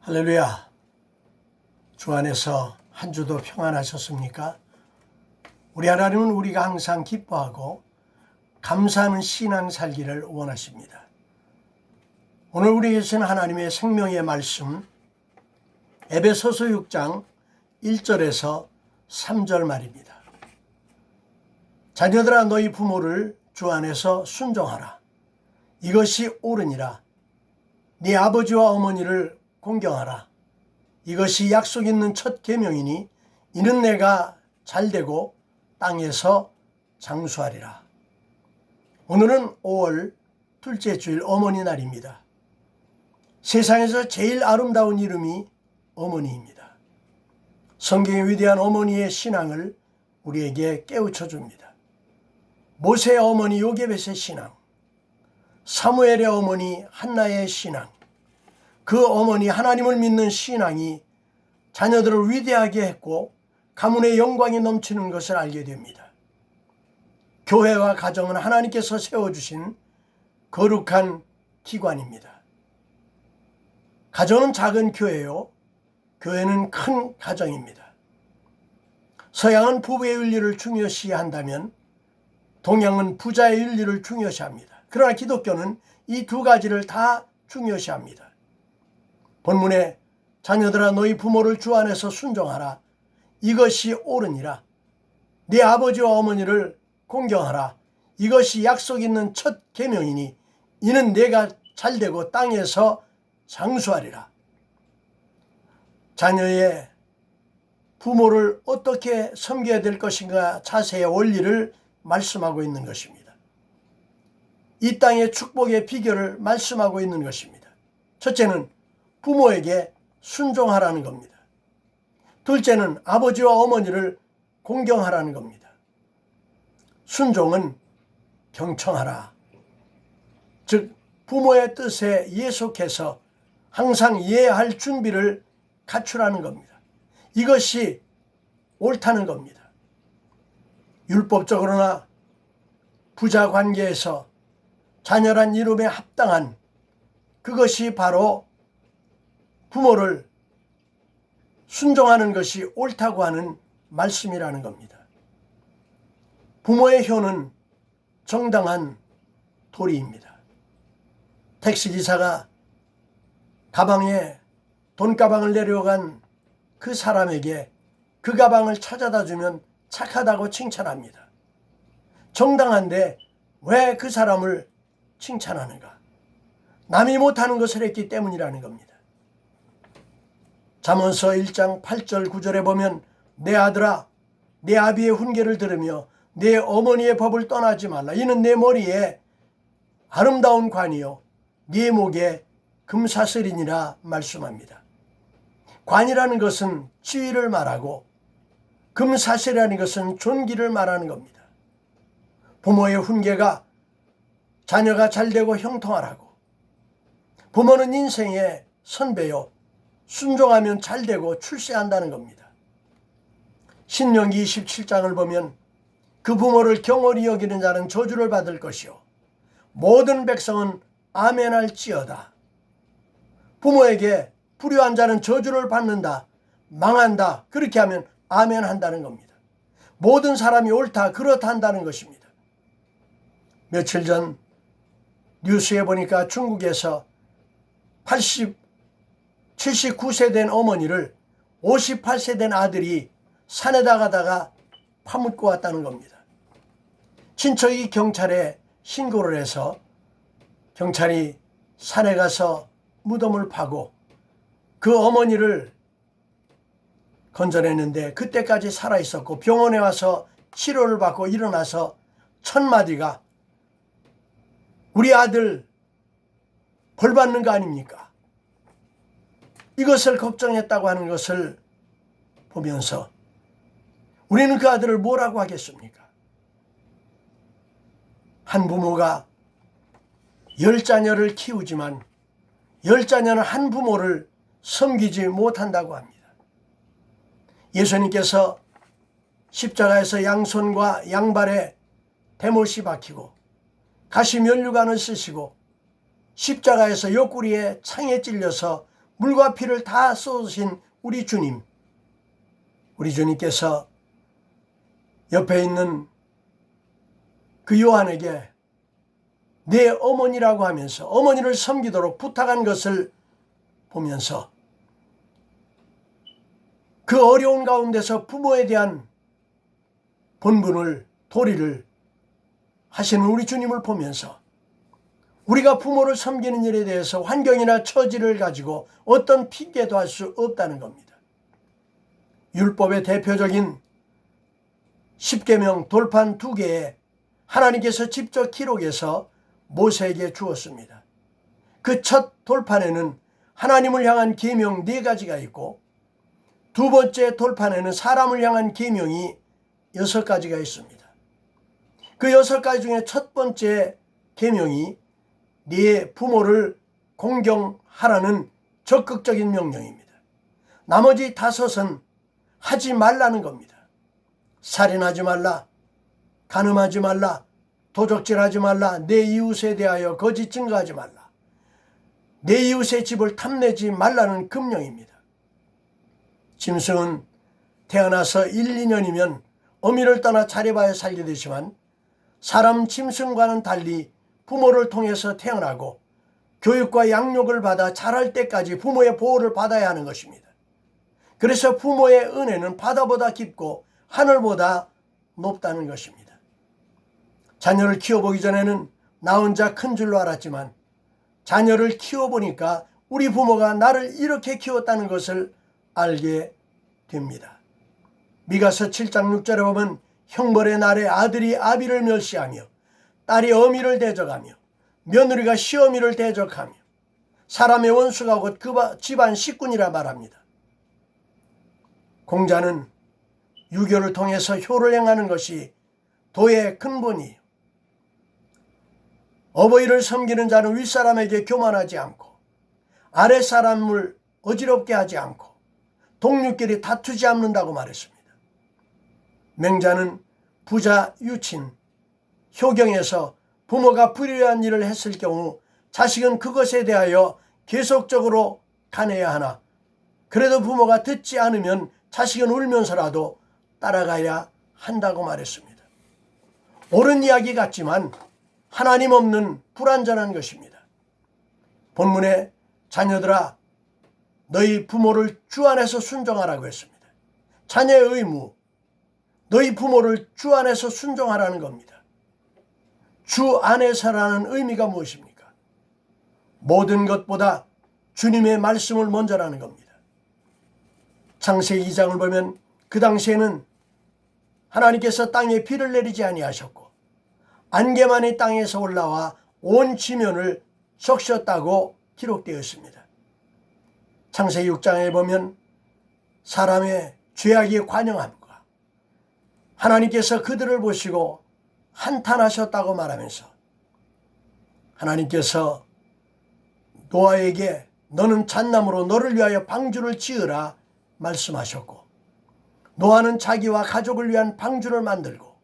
할렐루야. 주 안에서 한 주도 평안하셨습니까? 우리 하나님은 우리가 항상 기뻐하고 감사하는 신앙 살기를 원하십니다. 오늘 우리에게 주신 하나님의 생명의 말씀 에베소서 6장 1절에서 3절 말입니다. 자녀들아 너희 부모를 주 안에서 순종하라. 이것이 옳으니라. 네 아버지와 어머니를 공경하라. 이것이 약속 있는 첫 계명이니 이는 내가 잘되고 땅에서 장수하리라. 오늘은 5월 둘째 주일 어머니 날입니다. 세상에서 제일 아름다운 이름이 어머니입니다. 성경의 위대한 어머니의 신앙을 우리에게 깨우쳐 줍니다. 모세의 어머니 요게벳의 신앙, 사무엘의 어머니 한나의 신앙, 그 어머니 하나님을 믿는 신앙이 자녀들을 위대하게 했고 가문의 영광이 넘치는 것을 알게 됩니다. 교회와 가정은 하나님께서 세워주신 거룩한 기관입니다. 가정은 작은 교회요, 교회는 큰 가정입니다. 서양은 부부의 윤리를 중요시한다면 동양은 부자의 윤리를 중요시합니다. 그러나 기독교는 이 두 가지를 다 중요시합니다. 본문에 자녀들아 너희 부모를 주 안에서 순종하라. 이것이 옳으니라. 네 아버지와 어머니를 공경하라. 이것이 약속 있는 첫 계명이니 이는 내가 잘되고 땅에서 장수하리라. 자녀의 부모를 어떻게 섬겨야 될 것인가 자세의 원리를 말씀하고 있는 것입니다. 이 땅의 축복의 비결을 말씀하고 있는 것입니다. 첫째는 부모에게 순종하라는 겁니다. 둘째는 아버지와 어머니를 공경하라는 겁니다. 순종은 경청하라. 즉 부모의 뜻에 예속해서 항상 이해할 준비를 갖추라는 겁니다. 이것이 옳다는 겁니다. 율법적으로나 부자 관계에서 자녀란 이름에 합당한 그것이 바로 부모를 순종하는 것이 옳다고 하는 말씀이라는 겁니다. 부모의 효는 정당한 도리입니다. 택시기사가 가방에 돈가방을 내려간 그 사람에게 그 가방을 찾아다 주면 착하다고 칭찬합니다. 정당한데 왜 그 사람을 칭찬하는가? 남이 못하는 것을 했기 때문이라는 겁니다. 잠언서 1장 8절 9절에 보면 내 아들아 내 아비의 훈계를 들으며 내 어머니의 법을 떠나지 말라. 이는 내 머리에 아름다운 관이요 네 목에 금사슬이니라 말씀합니다. 관이라는 것은 지위를 말하고 금사슬이라는 것은 존귀를 말하는 겁니다. 부모의 훈계가 자녀가 잘되고 형통하라고. 부모는 인생의 선배요 순종하면 잘되고 출세한다는 겁니다. 신명기 27장을 보면 그 부모를 경홀히 여기는 자는 저주를 받을 것이요 모든 백성은 아멘할지어다. 부모에게 불효한 자는 저주를 받는다, 망한다. 그렇게 하면 아멘한다는 겁니다. 모든 사람이 옳다, 그렇다 한다는 것입니다. 며칠 전 뉴스에 보니까 중국에서 79세 된 어머니를 58세 된 아들이 산에다 가다가 파묻고 왔다는 겁니다. 친척이 경찰에 신고를 해서 경찰이 산에 가서 무덤을 파고 그 어머니를 건져냈는데 그때까지 살아있었고 병원에 와서 치료를 받고 일어나서 첫 마디가 우리 아들 벌 받는 거 아닙니까? 이것을 걱정했다고 하는 것을 보면서 우리는 그 아들을 뭐라고 하겠습니까? 한 부모가 10자녀를 키우지만 10자녀는 한 부모를 섬기지 못한다고 합니다. 예수님께서 십자가에서 양손과 양발에 대못이 박히고 가시 면류관을 쓰시고 십자가에서 옆구리에 창에 찔려서 물과 피를 다 쏟으신 우리 주님께서 옆에 있는 그 요한에게 내 어머니라고 하면서 어머니를 섬기도록 부탁한 것을 보면서 그 어려운 가운데서 부모에 대한 본분을, 도리를 하시는 우리 주님을 보면서 우리가 부모를 섬기는 일에 대해서 환경이나 처지를 가지고 어떤 핑계도 할 수 없다는 겁니다. 율법의 대표적인 10계명 돌판 2개에 하나님께서 직접 기록해서 모세에게 주었습니다. 그 첫 돌판에는 하나님을 향한 계명 4가지가 있고 두 번째 돌판에는 사람을 향한 계명이 6가지가 있습니다. 그 6가지 중에 첫 번째 계명이 네 부모를 공경하라는 적극적인 명령입니다. 나머지 5은 하지 말라는 겁니다. 살인하지 말라, 간음하지 말라, 도적질하지 말라, 내 이웃에 대하여 거짓 증거하지 말라, 내 이웃의 집을 탐내지 말라는 금령입니다. 짐승은 태어나서 1, 2년이면 어미를 떠나 자려봐야 살게 되지만 사람 짐승과는 달리 부모를 통해서 태어나고 교육과 양육을 받아 자랄 때까지 부모의 보호를 받아야 하는 것입니다. 그래서 부모의 은혜는 바다보다 깊고 하늘보다 높다는 것입니다. 자녀를 키워보기 전에는 나 혼자 큰 줄로 알았지만 자녀를 키워보니까 우리 부모가 나를 이렇게 키웠다는 것을 알게 됩니다. 미가서 7장 6절에 보면 형벌의 날에 아들이 아비를 멸시하며 딸이 어미를 대적하며 며느리가 시어미를 대적하며 사람의 원수가 곧 그 집안 식군이라 말합니다. 공자는 유교를 통해서 효를 행하는 것이 도의 근본이에요. 어버이를 섬기는 자는 윗사람에게 교만하지 않고 아랫사람을 어지럽게 하지 않고 동료끼리 다투지 않는다고 말했습니다. 맹자는 부자 유친, 효경에서 부모가 불의한 일을 했을 경우 자식은 그것에 대하여 계속적으로 간해야 하나 그래도 부모가 듣지 않으면 자식은 울면서라도 따라가야 한다고 말했습니다. 옳은 이야기 같지만 하나님 없는 불완전한 것입니다. 본문에 자녀들아 너희 부모를 주 안에서 순종하라고 했습니다. 자녀의 의무, 너희 부모를 주 안에서 순종하라는 겁니다. 주 안에서라는 의미가 무엇입니까? 모든 것보다 주님의 말씀을 먼저라는 겁니다. 창세기 2장을 보면 그 당시에는 하나님께서 땅에 비를 내리지 아니하셨고 안개만이 땅에서 올라와 온 지면을 적셨다고 기록되어 있습니다. 창세기 6장에 보면 사람의 죄악이 관영함과 하나님께서 그들을 보시고 한탄하셨다고 말하면서 하나님께서 노아에게 너는 잣나무로 너를 위하여 방주를 지으라 말씀하셨고 노아는 자기와 가족을 위한 방주를 만들고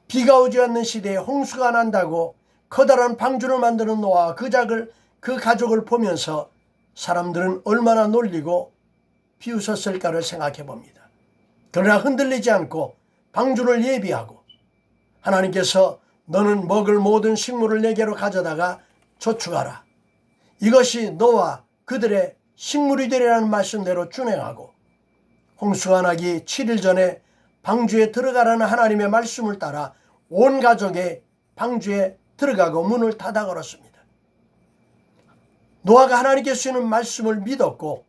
비가 오지 않는 시대에 홍수가 난다고 커다란 방주를 만드는 노아와 그 가족을 보면서 사람들은 얼마나 놀리고 비웃었을까를 생각해 봅니다. 그러나 흔들리지 않고 방주를 예비하고 하나님께서 너는 먹을 모든 식물을 내게로 가져다가 저축하라. 이것이 너와 그들의 식물이 되리라는 말씀대로 준행하고 홍수가 나기 7일 전에 방주에 들어가라는 하나님의 말씀을 따라 온 가족의 방주에 들어가고 문을 닫아 걸었습니다. 노아가 하나님께 주시는 말씀을 믿었고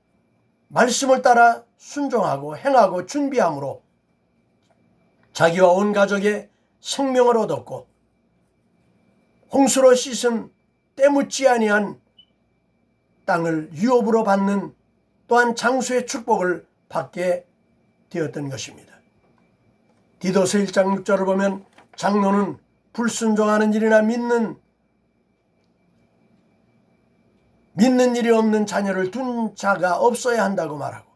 말씀을 따라 순종하고 행하고 준비함으로 자기와 온 가족의 생명을 얻었고 홍수로 씻은 때묻지 아니한 땅을 유업으로 받는 또한 장수의 축복을 받게 되었던 것입니다. 디도서 1장 6절을 보면 장로는 불순종하는 일이나 믿는 일이 없는 자녀를 둔 자가 없어야 한다고 말하고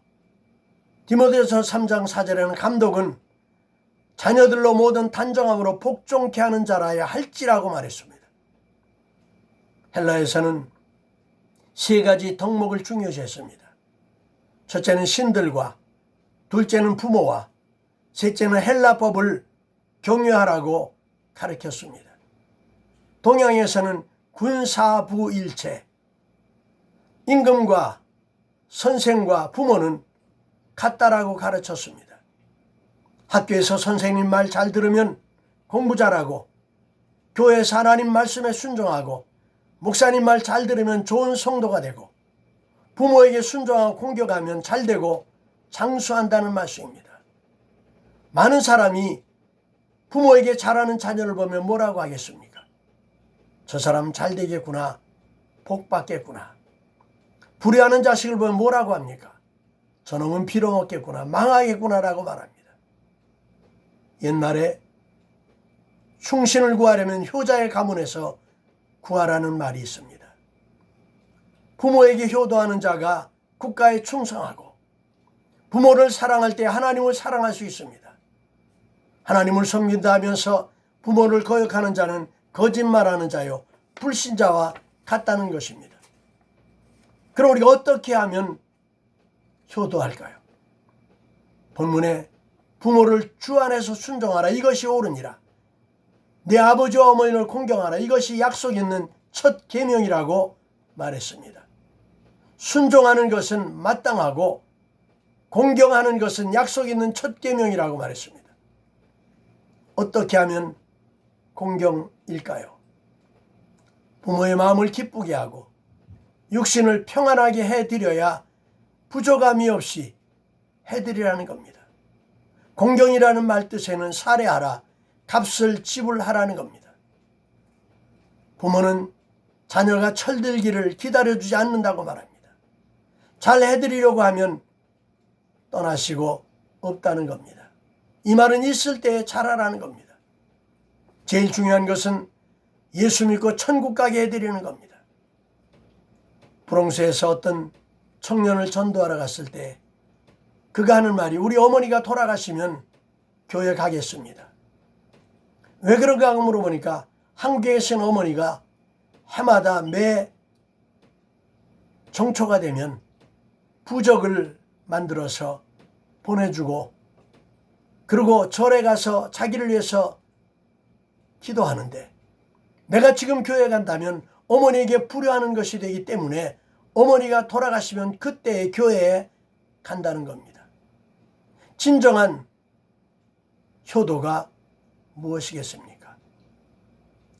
디모데서 3장 4절에는 감독은 자녀들로 모든 단정함으로 복종케 하는 자라야 할지라고 말했습니다. 헬라에서는 세 가지 덕목을 중요시했습니다. 첫째는 신들과, 둘째는 부모와, 셋째는 헬라법을 경유하라고 가르쳤습니다. 동양에서는 군사부일체, 임금과 선생과 부모는 같다라고 가르쳤습니다. 학교에서 선생님 말 잘 들으면 공부 잘하고, 교회에서 하나님 말씀에 순종하고, 목사님 말 잘 들으면 좋은 성도가 되고, 부모에게 순종하고 공경하면 잘 되고 장수한다는 말씀입니다. 많은 사람이 부모에게 잘하는 자녀를 보면 뭐라고 하겠습니까? 저 사람 잘 되겠구나, 복 받겠구나. 불의하는 자식을 보면 뭐라고 합니까? 저놈은 빌어먹겠구나, 망하겠구나라고 말합니다. 옛날에 충신을 구하려면 효자의 가문에서 구하라는 말이 있습니다. 부모에게 효도하는 자가 국가에 충성하고, 부모를 사랑할 때 하나님을 사랑할 수 있습니다. 하나님을 섬긴다 하면서 부모를 거역하는 자는 거짓말하는 자요, 불신자와 같다는 것입니다. 그럼 우리가 어떻게 하면 효도할까요? 본문에 부모를 주 안에서 순종하라, 이것이 옳으니라. 내 아버지와 어머니를 공경하라, 이것이 약속 있는 첫 계명이라고 말했습니다. 순종하는 것은 마땅하고 공경하는 것은 약속 있는 첫 계명이라고 말했습니다. 어떻게 하면 공경일까요? 부모의 마음을 기쁘게 하고 육신을 평안하게 해드려야 부족함이 없이 해드리라는 겁니다. 공경이라는 말 뜻에는 살해하라, 값을 지불하라는 겁니다. 부모는 자녀가 철들기를 기다려주지 않는다고 말합니다. 잘 해드리려고 하면 떠나시고 없다는 겁니다. 이 말은 있을 때에 잘하라는 겁니다. 제일 중요한 것은 예수 믿고 천국 가게 해드리는 겁니다. 브롱스에서 어떤 청년을 전도하러 갔을 때 그가 하는 말이, 우리 어머니가 돌아가시면 교회 가겠습니다. 왜 그런가 하고 물어보니까 한국에 계신 어머니가 해마다 매 정초가 되면 부적을 만들어서 보내주고, 그리고 절에 가서 자기를 위해서 기도하는데, 내가 지금 교회 간다면 어머니에게 불효하는 것이 되기 때문에 어머니가 돌아가시면 그때 교회에 간다는 겁니다. 진정한 효도가 무엇이겠습니까?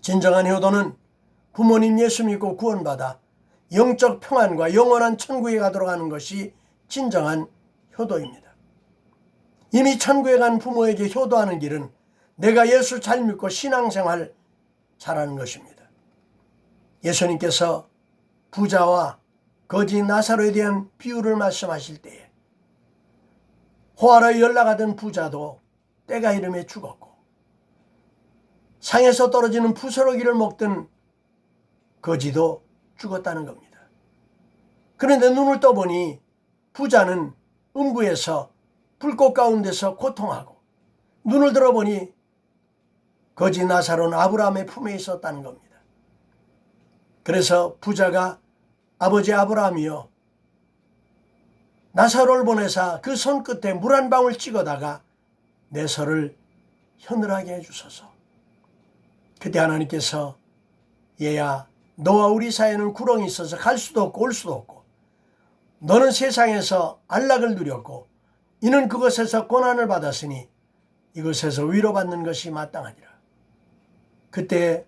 진정한 효도는 부모님 예수 믿고 구원받아 영적 평안과 영원한 천국에 가도록 하는 것이 진정한 효도입니다. 이미 천국에 간 부모에게 효도하는 길은 내가 예수 잘 믿고 신앙생활 잘하는 것입니다. 예수님께서 부자와 거지 나사로에 대한 비유를 말씀하실 때에 호화로 연락하던 부자도 때가 이름에 죽었고, 상에서 떨어지는 부스러기를 먹던 거지도 죽었다는 겁니다. 그런데 눈을 떠보니 부자는 음부에서 불꽃 가운데서 고통하고, 눈을 들어보니 거지 나사로는 아브라함의 품에 있었다는 겁니다. 그래서 부자가 아버지 아브라함이여, 나사로를 보내사 그 손끝에 물 한 방울 찍어다가 내 설을 서늘하게 해주소서. 그때 하나님께서, 얘야, 너와 우리 사이에는 구렁이 있어서 갈 수도 없고 올 수도 없고, 너는 세상에서 안락을 누렸고 이는 그것에서 고난을 받았으니 이것에서 위로받는 것이 마땅하니라. 그때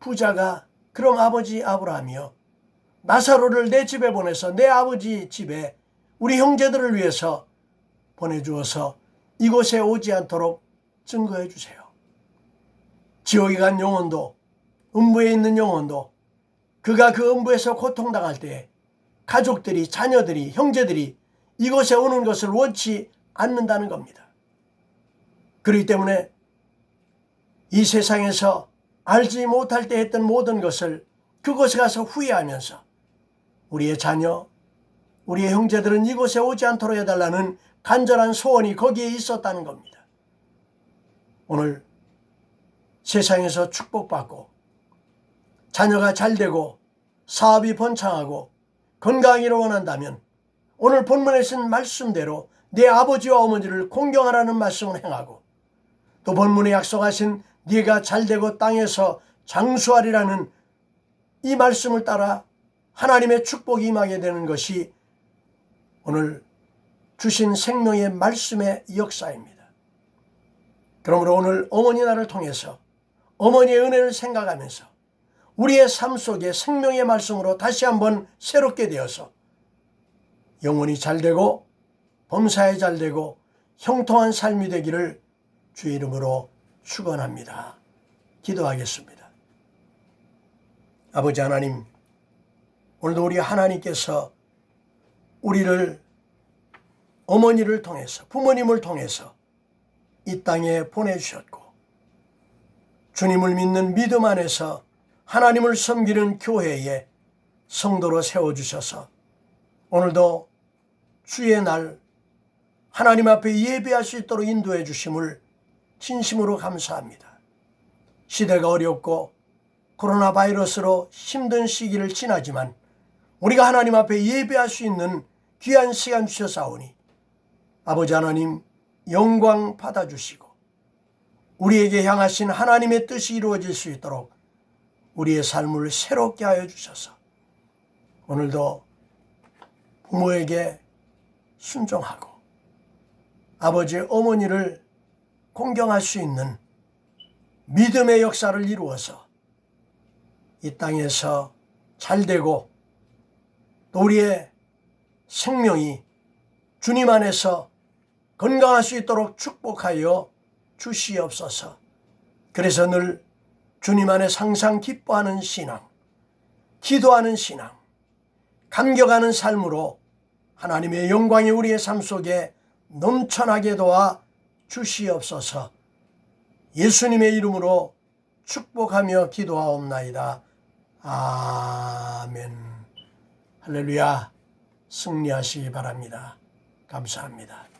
부자가, 그럼 아버지 아브라함이여, 나사로를 내 집에 보내서 내 아버지 집에 우리 형제들을 위해서 보내주어서 이곳에 오지 않도록 증거해 주세요. 지옥에 간 영혼도, 음부에 있는 영혼도 그가 그 음부에서 고통당할 때 가족들이, 자녀들이, 형제들이 이곳에 오는 것을 원치 않는다는 겁니다. 그렇기 때문에 이 세상에서 알지 못할 때 했던 모든 것을 그곳에 가서 후회하면서 우리의 자녀, 우리의 형제들은 이곳에 오지 않도록 해달라는 간절한 소원이 거기에 있었다는 겁니다. 오늘 세상에서 축복받고 자녀가 잘되고 사업이 번창하고 건강하기를 원한다면 오늘 본문에 쓴 말씀대로 내 아버지와 어머니를 공경하라는 말씀을 행하고, 또 본문에 약속하신 네가 잘되고 땅에서 장수하리라는 이 말씀을 따라 하나님의 축복이 임하게 되는 것이 오늘 주신 생명의 말씀의 역사입니다. 그러므로 오늘 어머니 날을 통해서 어머니의 은혜를 생각하면서 우리의 삶 속에 생명의 말씀으로 다시 한번 새롭게 되어서 영혼이 잘되고 범사에 잘되고 형통한 삶이 되기를 주의 이름으로 축원합니다. 기도하겠습니다. 아버지 하나님, 오늘도 우리 하나님께서 우리를 어머니를 통해서, 부모님을 통해서 이 땅에 보내주셨고, 주님을 믿는 믿음 안에서 하나님을 섬기는 교회에 성도로 세워주셔서 오늘도 주의 날 하나님 앞에 예배할 수 있도록 인도해 주심을 진심으로 감사합니다. 시대가 어렵고 코로나 바이러스로 힘든 시기를 지나지만 우리가 하나님 앞에 예배할 수 있는 귀한 시간 주셔사오니 아버지 하나님 영광 받아주시고 우리에게 향하신 하나님의 뜻이 이루어질 수 있도록 우리의 삶을 새롭게 하여 주셔서 오늘도 부모에게 순종하고 아버지의 어머니를 공경할 수 있는 믿음의 역사를 이루어서 이 땅에서 잘되고 또 우리의 생명이 주님 안에서 건강할 수 있도록 축복하여 주시옵소서. 그래서 늘 주님 안에 항상 기뻐하는 신앙, 기도하는 신앙, 감격하는 삶으로 하나님의 영광이 우리의 삶 속에 넘쳐나게 도와 주시옵소서. 예수님의 이름으로 축복하며 기도하옵나이다. 아멘. 할렐루야. 승리하시기 바랍니다. 감사합니다.